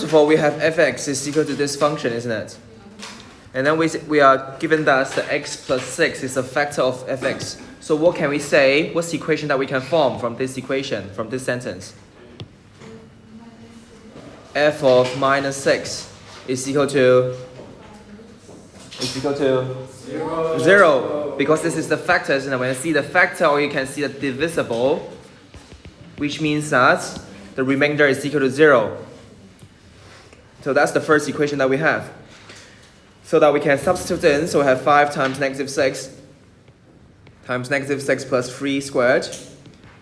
of all, we have fx is equal to this function, isn't it? And then we are given that the x plus 6 is a factor of fx. So what can we say? What's the equation that we can form from this equation, from this sentence? F of minus 6 is equal to 0. Because this is the factor, isn't it? When you see the factor, or you can see the divisible, which means that the remainder is equal to 0. So that's the first equation that we have. So that we can substitute in, so we have 5 times negative 6 times negative 6 plus 3 squared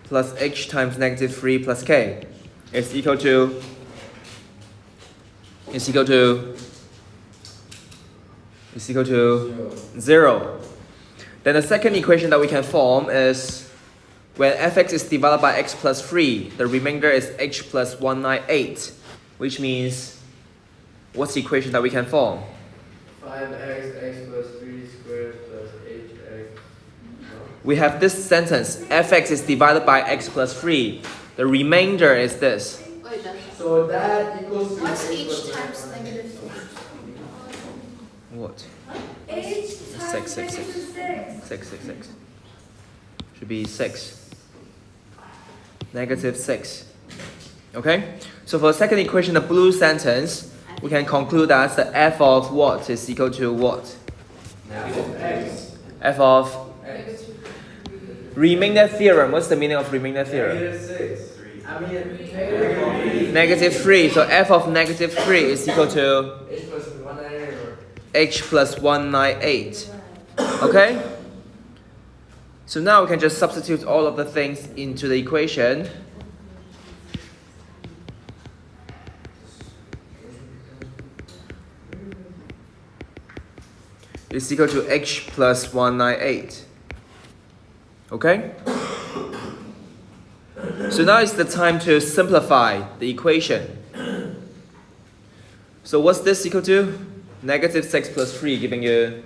plus h times negative 3 plus k is equal to 0. Then the second equation that we can form is when fx is divided by x plus 3, the remainder is h plus 198, which means what's the equation that we can form? 5x, x plus 3 squared plus hx. We have this sentence, fx is divided by x plus 3. The remainder is this. Wait, So that equals to what's h h plus times 198. negative 3? What? H times 6. Should be 6. Negative 6. Okay? So for the second equation, the blue sentence, we can conclude that the f of what is equal to what? X. F of X. remainder theorem. What's the meaning of remainder theorem? Negative 6. I mean, negative Negative 3. So f of negative 3 is equal to h plus 198 or h plus 198. Okay? So now we can just substitute all of the things into the equation. Is equal to h plus 198. Okay? So now it's the time to simplify the equation. So what's this equal to? Negative 6 plus 3 giving you...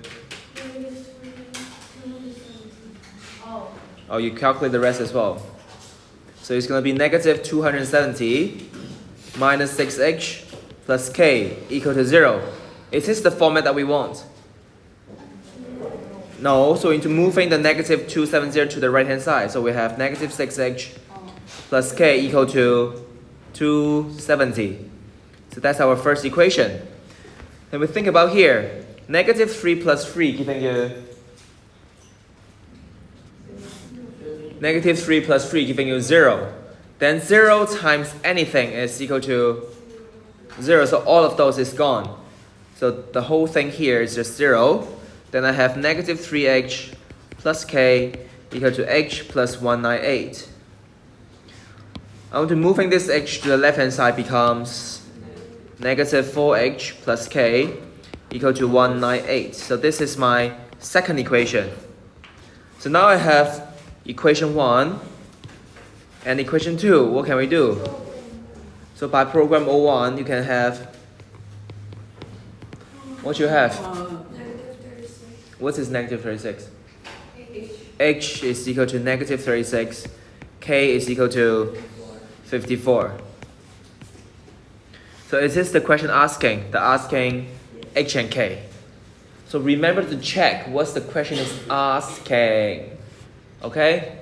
Oh, you calculate the rest as well. So it's going to be negative 270 minus 6h plus k equal to 0. Is this the format that we want? No, so into moving the negative 270 to the right hand side. So we have negative 6h plus k equal to 270. So that's our first equation. Then we think about here. Negative 3 plus 3 giving you... Negative 3 plus 3 giving you 0. Then 0 times anything is equal to 0. So all of those is gone. So the whole thing here is just 0. Then I have negative 3h plus k equal to h plus 198. I want to moving this h to the left hand side becomes negative 4h plus k equal to 198. So this is my second equation. So now I have equation 1 and equation 2. What can we do? So by program 01, you can have... What you have? What is negative 36? H is equal to negative 36. K is equal to 54. So is this the question asking? They're asking H and K. So remember to check what the question is asking. Okay?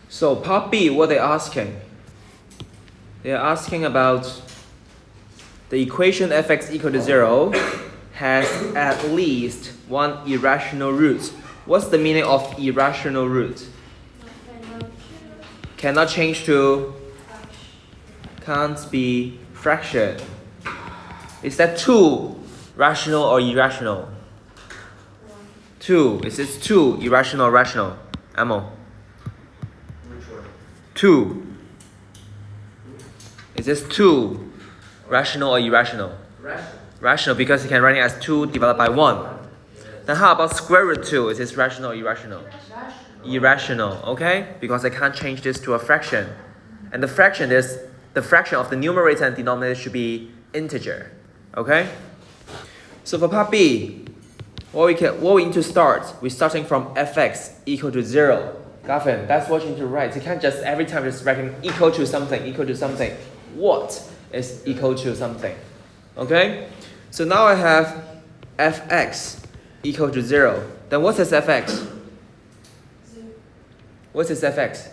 So part B, what they're asking? They're asking about the equation fx equal to 0 has at least one irrational root. What's the meaning of irrational root? Cannot change to... Can't be fraction. Is that 2 rational or irrational? 2. Is this 2 irrational or rational? Amo? 2. Is this 2 rational or irrational? Rational, because you can write it as 2 divided by 1. Then how about square root 2? Is this rational or irrational? Irrational, okay? Because I can't change this to a fraction. And the fraction of the numerator and denominator should be integer. Okay? So for part B, what we need to start, we're starting from fx equal to 0. Gavin, that's what you need to write. You can't just every time just writing equal to something, equal to something. What is equal to something? Okay? So now I have fx equal to 0. Then what is fx? What is fx?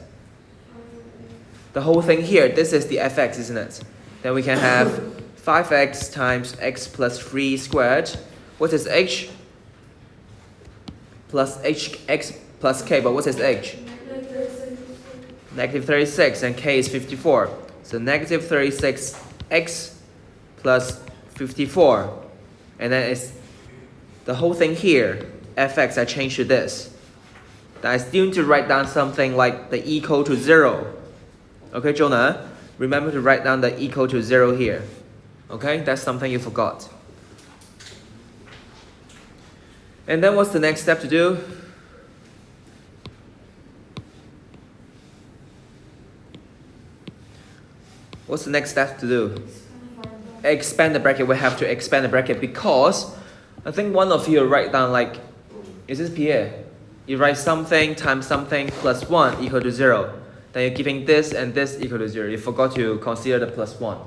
The whole thing here, this is the fx, isn't it? Then we can have 5x times x plus 3 squared. What is h? Plus x plus k, but what is h? Negative 36, and k is 54. So negative 36x plus 54. And then it's the whole thing here, fx, I changed to this. Then I still need to write down something like the equal to 0. Okay, Jonah? Remember to write down the equal to 0 here. Okay, that's something you forgot. And then what's the next step to do? What's the next step to do? Expand the bracket. We have to expand the bracket because I think one of you write down like, is this Pierre? You write something times something plus 1 equal to 0. Then you're giving this and this equal to 0. You forgot to consider the plus 1.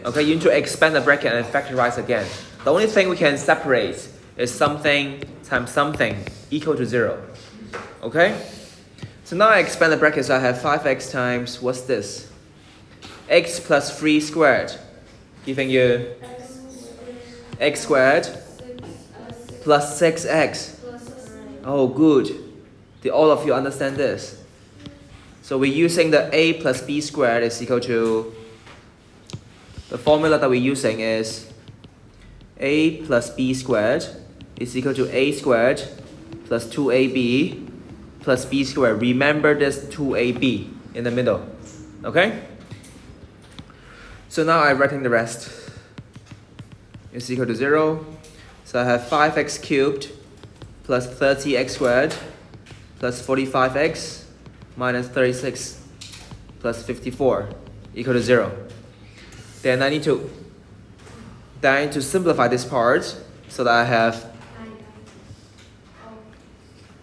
Okay, you need to expand the bracket and factorize again. The only thing we can separate is something times something equal to 0. Okay? So now I expand the bracket, so I have 5x times, what's this? X plus 3 squared, giving you x squared plus 6x. Oh, good. Did all of you understand this? So we're using the a plus b squared is equal to, the formula that we're using is a plus b squared is equal to a squared plus 2ab plus b squared. Remember this 2ab in the middle. Okay? So now I'm writing the rest. It's equal to 0. So I have 5x cubed plus 30x squared plus 45x minus 36 plus 54 equal to 0. Then I need to simplify this part so that I have,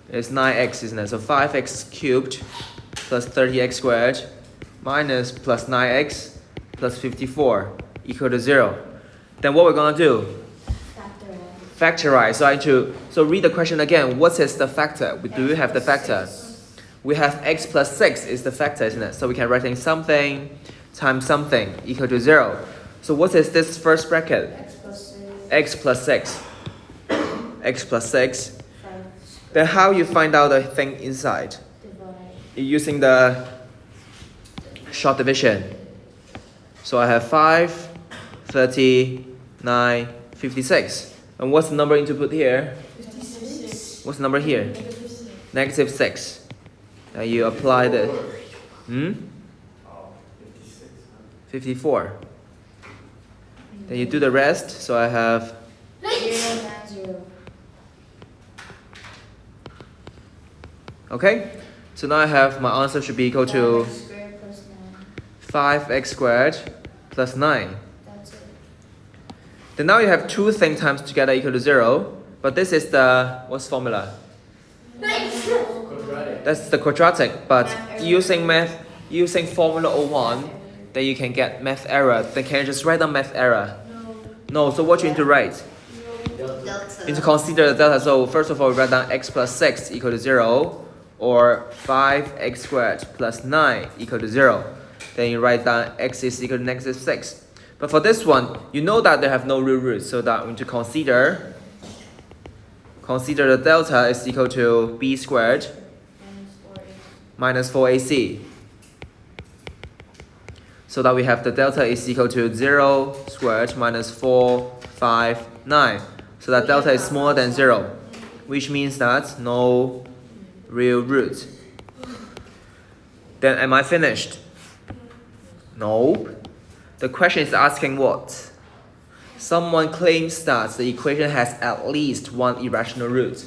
it's 9x, isn't it? So 5x cubed plus 30x squared minus plus 9x plus 54 equal to 0. Then what we're going to do? Factorize. So read the question again. What is the factor? Do we have the factor? We have x plus 6 is the factor, isn't it? So we can write in something times something equal to 0. So what is this first bracket? X plus 6. X plus 6. Then how you find out the thing inside? You're using the short division. So I have 5, 30, 9, 56. And what's the number you need to put here? 56. What's the number here? Negative 6. Now you apply the 54. Then you do the rest. So I have 0, 9, 0. Okay. So now I have my answer should be equal to 5x squared plus 9. That's it. Then now you have two things times together equal to 0. But this is the, what's formula? Quadratic. That's the quadratic. But using formula 01, then you can get math error. Then can you just write down math error? No. So what you need to write? Delta. You need to consider the delta. So first of all, write down x plus 6 equal to 0. Or 5x squared plus 9 equal to 0. Then you write down x is equal to negative 6. But for this one, you know that they have no real roots, so that we need to consider the delta is equal to b squared minus 4ac. So that we have the delta is equal to 0 squared minus 4, 5, 9. So that delta is smaller than 0, which means that no real root. Then am I finished? No. The question is asking what? Someone claims that the equation has at least one irrational root.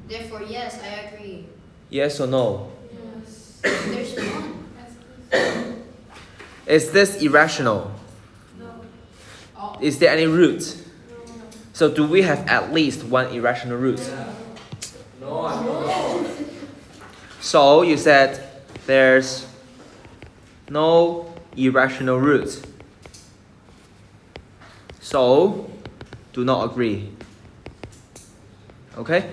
Therefore, yes, I agree. Yes or no? Yes. There's one. Is this irrational? No. Is there any root? So do we have at least one irrational root? No, I mean, So you said there's no irrational root. So do not agree. Okay?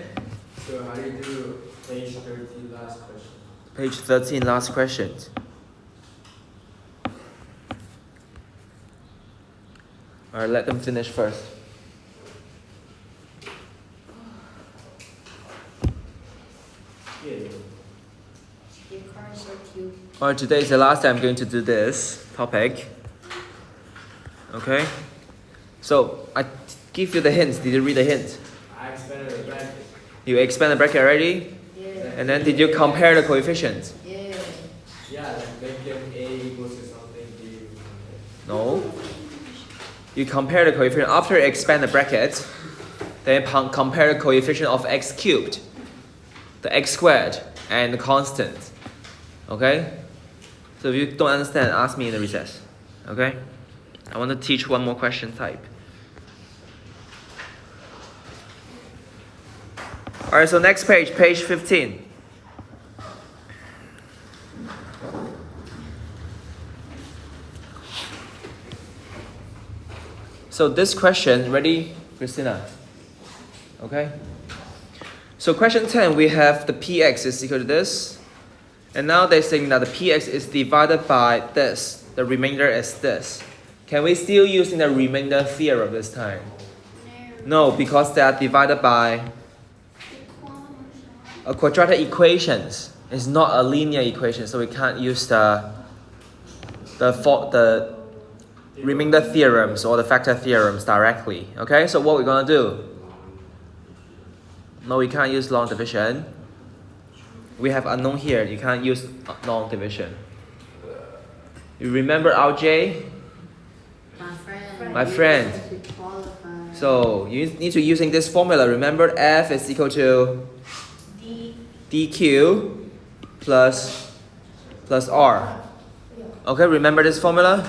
so how do you do page 13 last question? Page 13, last question. Alright, let them finish first. Yeah. Your car is so cute. Alright, today is the last time I'm going to do this topic. Okay? So, I give you the hints. Did you read the hint? I expanded the bracket. You expand the bracket already? Yeah. And then did you compare the coefficients? Yeah. Yeah, like make them A equals to something, B equals to something. No. You compare the coefficient. After you expand the bracket, then compare the coefficient of x cubed, the x squared, and the constant. Okay? So if you don't understand, ask me in the recess. Okay? I want to teach one more question type. Alright, so next page, page 15. So this question, ready, Christina? Okay? So question 10, we have the px is equal to this. And now they're saying that the px is divided by this. The remainder is this. Can we still using the remainder theorem this time? No, because they are divided by a quadratic equations. It's not a linear equation, so we can't use the remainder theorems or the factor theorems directly. Okay, so what we're gonna do? No, we can't use long division. We have unknown here. You can't use long division. You remember RJ? My friend. So you need to using this formula. Remember, F is equal to dq plus r. Okay, remember this formula?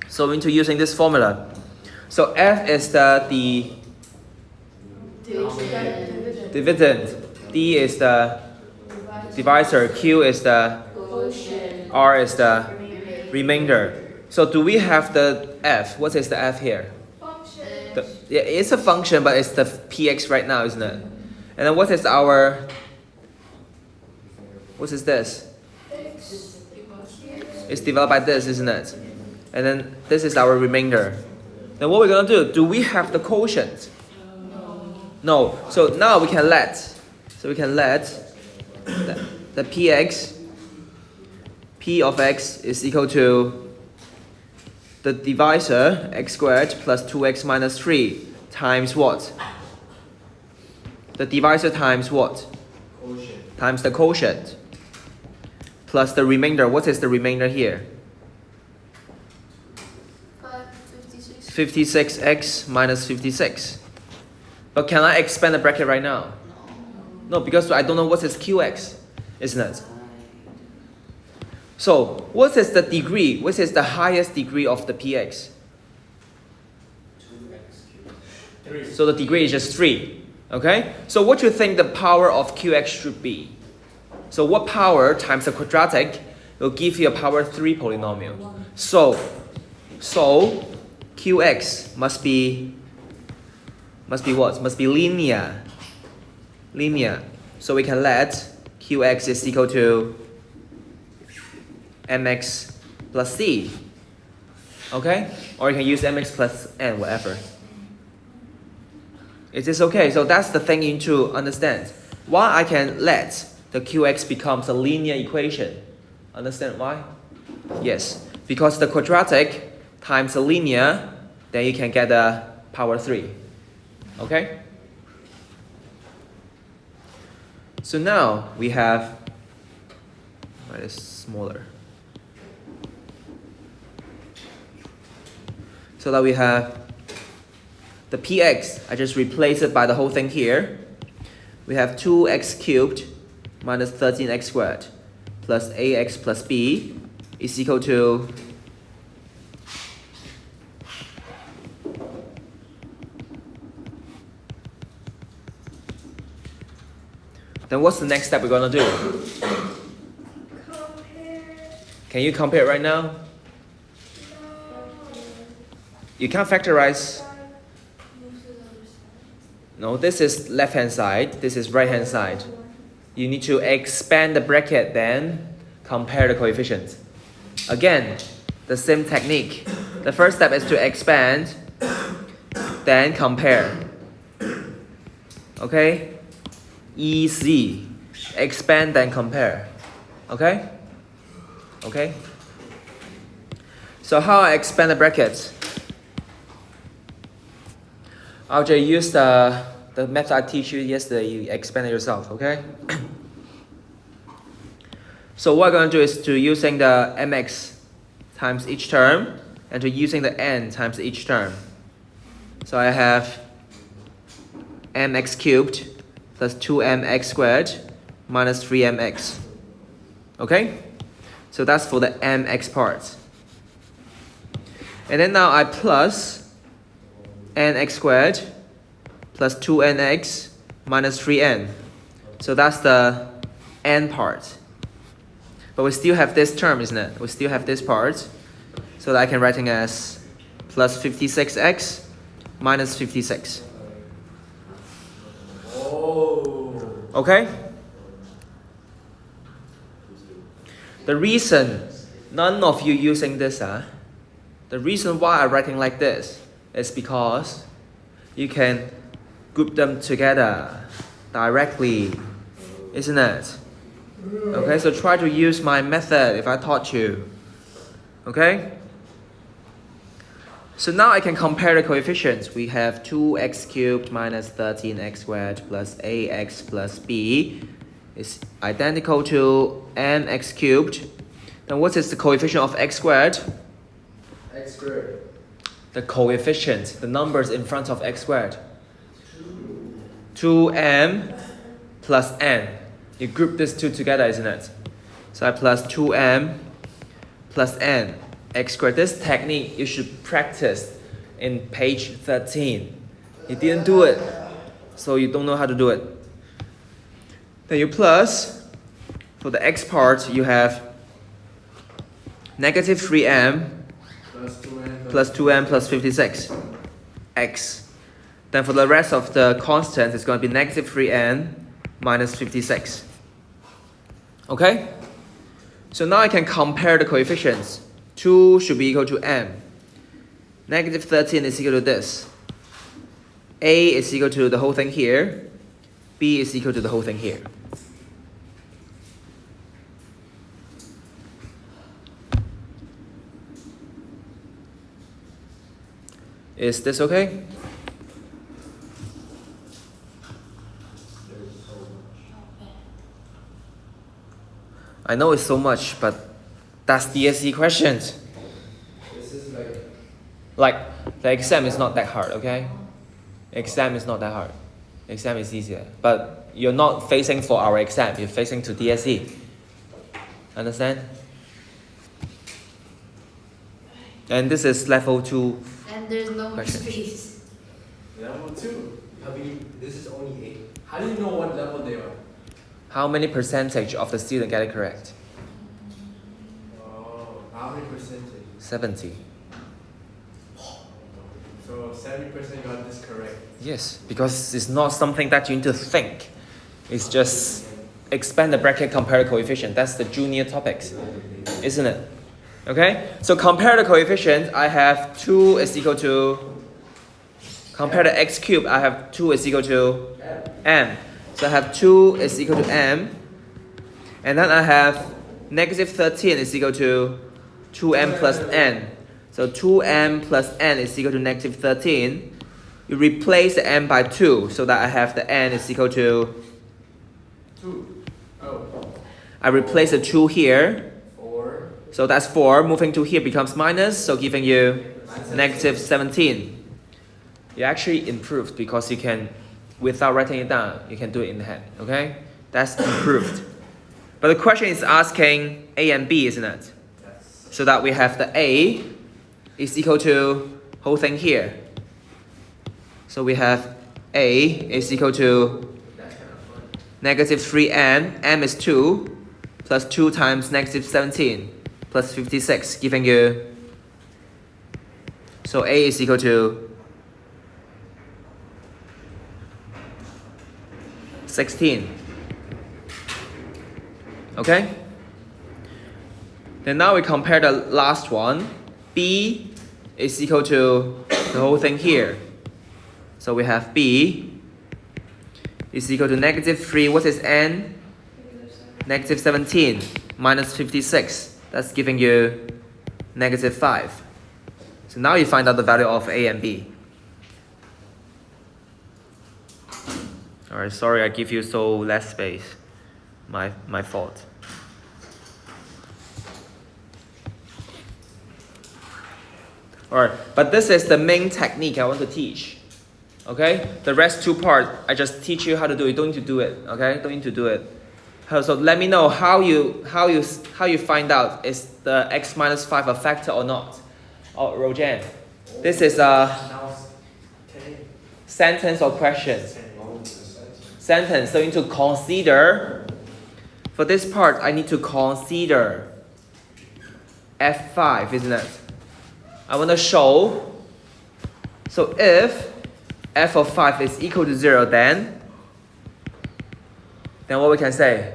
So we need to using this formula. So F is the dividend, D is the divisor, Q is the R is the remainder. So do we have the F? What is the F here? Yeah, it's a function, but it's the px right now, isn't it? And then what is this? It's divided by this, isn't it? And then this is our remainder. Then what we're gonna do? Do we have the quotient? No. So now we can let. So we can let the px, p of x is equal to the divisor x squared plus 2x minus 3 times what? The divisor times what? Quotient. Times the quotient. Plus the remainder. What is the remainder here? 56x minus 56. But can I expand the bracket right now? No, because I don't know what is qx, isn't it? So, what is the degree? What is the highest degree of the px? 3. So the degree is just 3. Okay? So what do you think the power of qx should be? So what power times the quadratic will give you a power 3 polynomial? So qx must be what? Must be linear. Linear. So we can let qx is equal to mx plus c. Okay? Or you can use mx plus n, whatever. It is okay. So that's the thing you need to understand. Why I can let the qx becomes a linear equation. Understand why? Yes. Because the quadratic times the linear, then you can get the power 3. Okay? So now we have, why is smaller? So that we have the px, I just replace it by the whole thing here. We have 2x cubed minus 13x squared plus ax plus b is equal to Then what's the next step we're gonna do? Compare. Can you compare right now? No. You can't factorize. No, this is left hand side, this is right hand side. You need to expand the bracket, then compare the coefficients. Again, the same technique. The first step is to expand, then compare. Okay? Easy. Expand, then compare. Okay? Okay? So how I expand the brackets? I'll just use the method I teach you yesterday. You expand it yourself, okay? So what we're going to do is to using the mx times each term and to using the n times each term. So I have mx cubed plus 2mx squared minus 3mx. Okay? So that's for the mx part. And then now I plus nx squared plus 2nx minus 3n. So that's the n part. But we still have this term, isn't it? We still have this part. So that I can write it as plus 56x minus 56. Okay? The reason none of you using this, the reason why I'm writing like this is because you can group them together directly, isn't it? Okay, so try to use my method if I taught you. Okay? So now I can compare the coefficients. We have 2x cubed minus 13x squared plus ax plus b is identical to mx cubed. Then what is the coefficient of x squared? X squared. The coefficient, the numbers in front of x squared. 2m plus n. You group these two together, isn't it? So I plus 2m plus n x squared. This technique you should practice in page 13. You didn't do it, so you don't know how to do it. Then you plus, for the x part, you have negative 3m plus 2m plus 56 x. Then for the rest of the constants, it's going to be negative 3n minus 56. Okay? So now I can compare the coefficients. 2 should be equal to m. Negative 13 is equal to this. A is equal to the whole thing here. B is equal to the whole thing here. Is this okay? I know it's so much, but that's DSE questions. This is Like, the exam is not that hard, okay? Exam is not that hard. Exam is easier. But you're not facing for our exam, you're facing to DSE. Understand? And this is level 2. And there's no more Question. space. level 2. This is only 8. How do you know what level they are? How many percentage of the student get it correct? Oh, how many percentage? 70. So 70% got this correct. Yes, because it's not something that you need to think. It's just expand the bracket, compare the coefficient. That's the junior topics, isn't it? Okay, so compare the coefficient. I have 2 is equal to, compare the x cubed, I have 2 is equal to m. So I have 2 is equal to m. And then I have negative 13 is equal to 2m plus n. So 2m plus n is equal to negative 13. You replace the m by 2 so that I have the n is equal to 2. Oh. I replace the 2 here. 4. So that's 4. Moving to here becomes minus, so giving you negative 17. You actually improved because you can, without writing it down, you can do it in the head. Okay? That's improved. But the question is asking a and b, isn't it? Yes. So that we have the a is equal to whole thing here. So we have a is equal to That's kind of fun. negative 3n, m is 2, plus 2 times negative 17, plus 56, giving you, so a is equal to 16. Okay? Then now we compare the last one. B is equal to the whole thing here. So we have B is equal to negative 3. What is n? Negative 17 minus 56. That's giving you negative 5. So now you find out the value of A and B. Alright, sorry I give you so less space. My fault. Alright, but this is the main technique I want to teach. Okay? The rest two parts, I just teach you how to do it. You don't need to do it. Okay? Don't need to do it. So let me know how you find out is the x minus 5 a factor or not. Oh, Rojan, this is a sentence or question. Sentence. So you need to consider. For this part, I need to consider f5, isn't it? I want to show. So if f of 5 is equal to 0, then what we can say?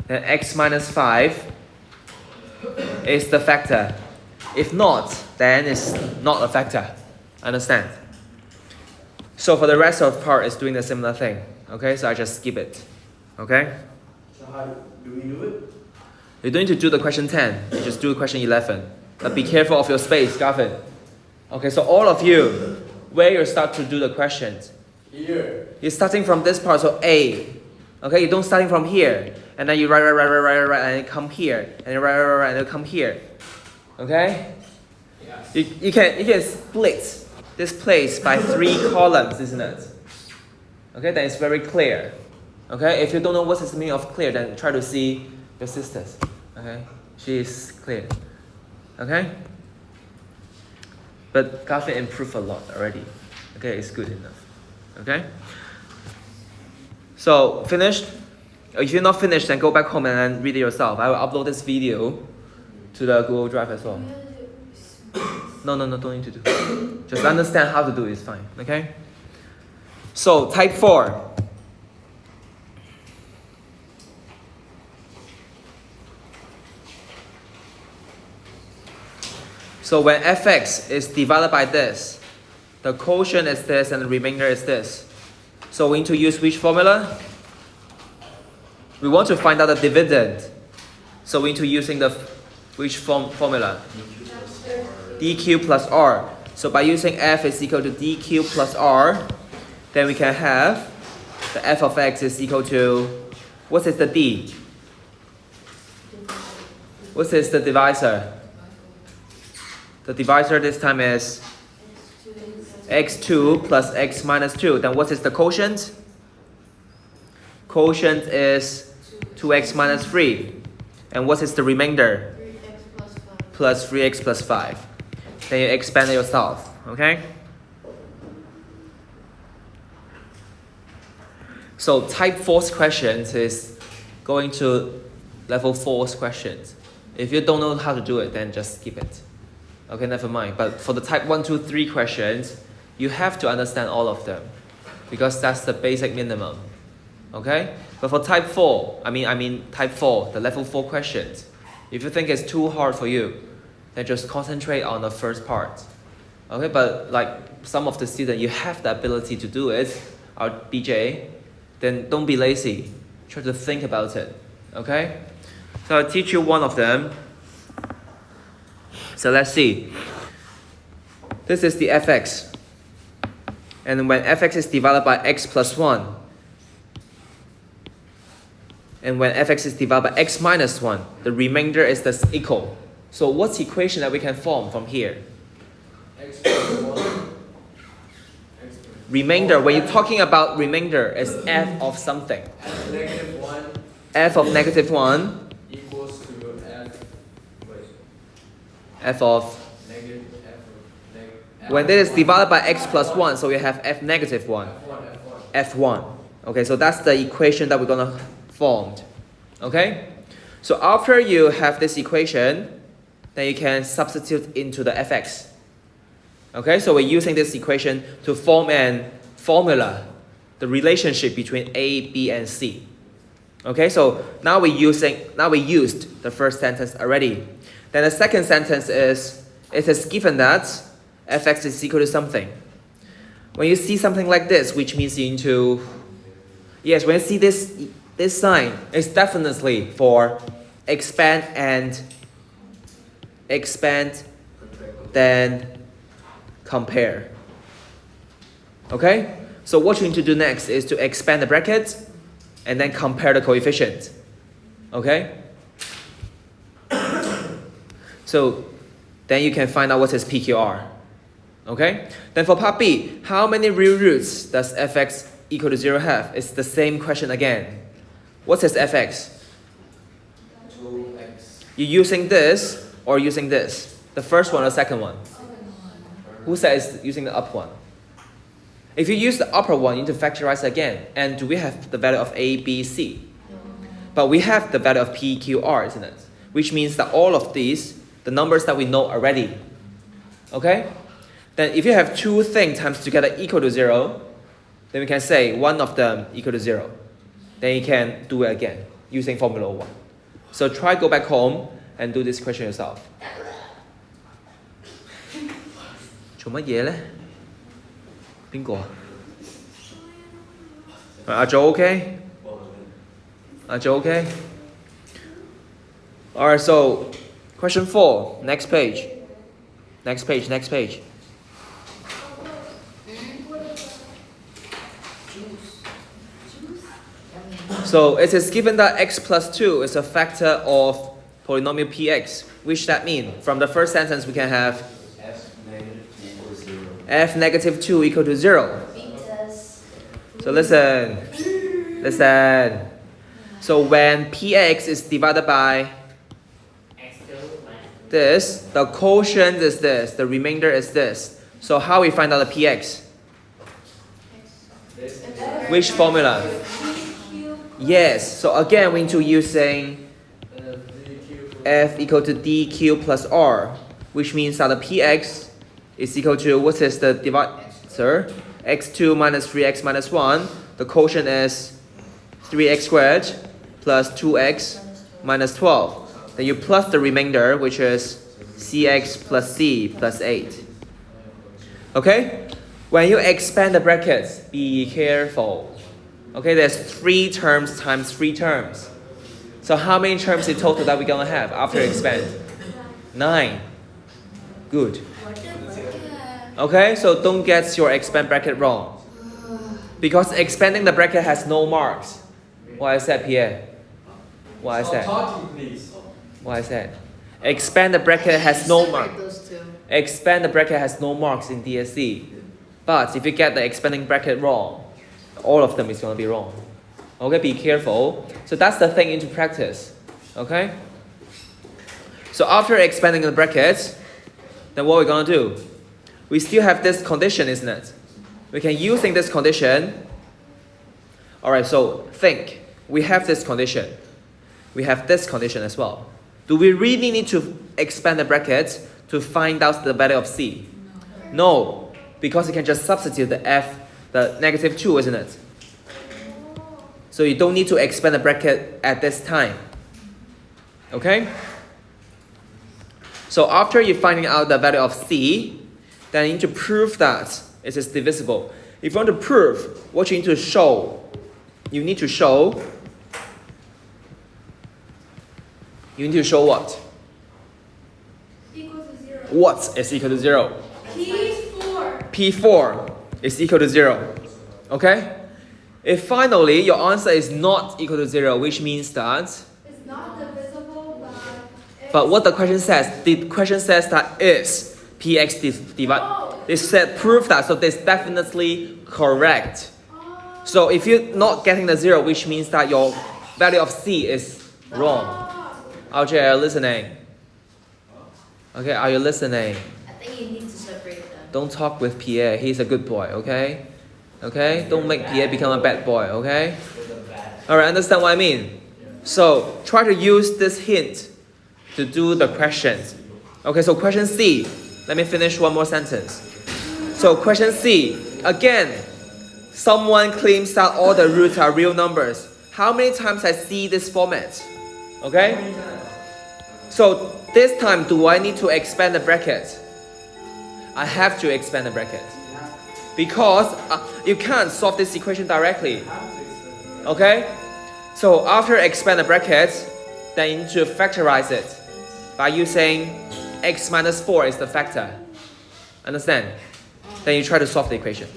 Then x minus 5 is the factor. If not, then it's not a factor. Understand? So for the rest of the part, it's doing the similar thing. Okay, so I just skip it. Okay? So how do we do it? You don't need to do the question 10. You just do question 11. But be careful of your space, Gavin. Okay, so all of you, where you start to do the questions? Here. You're starting from this part, so A. Okay, you don't starting from here. And then you write, and then come here. And then write, and then come here. Okay? Yes. You can split this place by 3 columns, isn't it? Okay, then it's very clear. Okay, if you don't know what is the meaning of clear, then try to see your sisters. Okay, she is clear. Okay? But Gavin improved a lot already. Okay, it's good enough. Okay? So, finished? If you're not finished, then go back home and then read it yourself. I will upload this video to the Google Drive as well. No, don't need to do. Just understand how to do it is fine. Okay? So, type 4. So when fx is divided by this, the quotient is this and the remainder is this. So we need to use which formula? We want to find out the dividend. So we need to using the which formula? dq plus r. So by using f is equal to dq plus r, then we can have the f of x is equal to, what is the d? What is the divisor? The divisor this time is x2 plus x minus 2. Then what is the quotient? Quotient is 2x minus 3. And what is the remainder? 3x plus 5. Plus 3x plus 5. Then you expand it yourself. Okay? So type 4 questions is going to level 4 questions. If you don't know how to do it, then just skip it. Okay, never mind. But for the type 1, 2, 3 questions, you have to understand all of them because that's the basic minimum. Okay? But for type 4, I mean type 4, the level 4 questions, if you think it's too hard for you, then just concentrate on the first part. Okay, but like some of the students, you have the ability to do it, or BJ, then don't be lazy. Try to think about it. Okay? So I'll teach you one of them. So let's see. This is the fx. And when fx is divided by x plus 1, and when fx is divided by x minus 1, the remainder is the equal. So what's the equation that we can form from here? X plus 1. Remainder, when you're talking about remainder, is f of something. F negative 1 F of negative 1 equals to f of, negative F. when this is divided by x plus 1, so we have f negative 1. F1. f1. Okay, so that's the equation that we're gonna form. Okay? So after you have this equation, then you can substitute into the fx. Okay, so we're using this equation to form an formula, the relationship between A, B, and C. Okay, so now we used the first sentence already. Then the second sentence is, it is given that fx is equal to something. When you see something like this, which means you need to, yes, when you see this sign, it's definitely for expand, then compare. Okay? So what you need to do next is to expand the bracket and then compare the coefficient. Okay? So then you can find out what is PQR. Okay? Then for part B, how many real roots does fx equal to 0 have? It's the same question again. What is fx? 2x. You're using this or using this? The first one or second one? Who says using the up one? If you use the upper one, you need to factorize again. And do we have the value of A, B, C? But we have the value of P, Q, R, isn't it? Which means that all of these, the numbers that we know already. Okay? Then if you have two things times together equal to 0, then we can say one of them equal to 0. Then you can do it again using formula 1. So try go back home and do this question yourself. 做乜嘢呢？邊個啊？阿祖 OK？阿祖 OK？ Alright, so question 4, next page. Next page. So it is given that x plus 2 is a factor of polynomial px, which that means from the first sentence we can have f negative 2 equal to 0. So listen. So when px is divided by this, the quotient is this, the remainder is this. So how we find out the px? Which formula? Yes, so again we need to using f equal to dq plus r, which means that the px is equal to, what is the divisor? x2 minus 3x minus 1. The quotient is 3x squared plus 2x minus 12. Then you plus the remainder, which is cx plus c plus 8. Okay? When you expand the brackets, be careful. Okay, there's 3 terms times 3 terms. So how many terms in total that we're going to have after expand? 9. Good. Okay, so don't get your expand bracket wrong. Because expanding the bracket has no marks. Why is that, Pierre? Why is that? Why is that? Expand the bracket has no marks. Expand the bracket has no marks in DSC. But if you get the expanding bracket wrong, all of them is going to be wrong. Okay, be careful. So that's the thing into practice. Okay? So after expanding the brackets, then what we're going to do? We still have this condition, isn't it? We can using this condition. Alright, so think. We have this condition. We have this condition as well. Do we really need to expand the brackets to find out the value of C? No, because you can just substitute the f, the negative 2, isn't it? So you don't need to expand the bracket at this time. Okay? So after you finding out the value of C, then you need to prove that it is divisible. If you want to prove, what you need to show, you need to show what? Equal to 0. What is equal to 0? P4. P4 is equal to 0. Okay? If finally your answer is not equal to 0, which means that It's not divisible by but what the question says, the question says that is px divide. No. It said prove that, so that's definitely correct. So if you're not getting the 0, which means that your value of C is wrong. RJ, are you listening? Okay, are you listening? I think you need to separate them. Don't talk with Pierre, he's a good boy, okay? Okay? Don't make PA become a bad boy, okay? Alright, understand what I mean? So, try to use this hint to do the questions. Okay, so question C. Let me finish one more sentence. So, question C. Again, someone claims that all the roots are real numbers. How many times I see this format? Okay? So, this time, do I need to expand the bracket? I have to expand the bracket. Because you can't solve this equation directly. Okay? So after expand the bracket, then you need to factorize it by using x minus 4 is the factor. Understand? Then you try to solve the equation.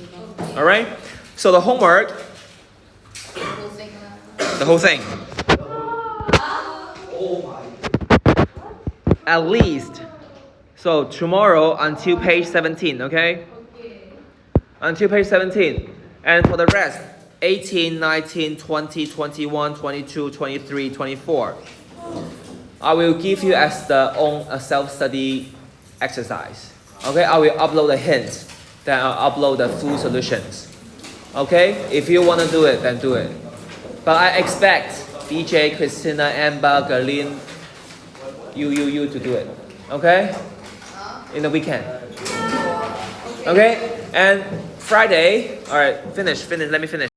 Alright? So the homework, the whole thing. At least. So tomorrow until page 17, okay? Until page 17. And for the rest, 18, 19, 20, 21, 22, 23, 24. I will give you as a self-study exercise. Okay, I will upload a hint. Then I'll upload the full solutions. Okay, if you want to do it, then do it. But I expect BJ, Christina, Amber, Gerlin, you to do it. Okay? In the weekend. Okay? And Friday, alright, finish, let me finish.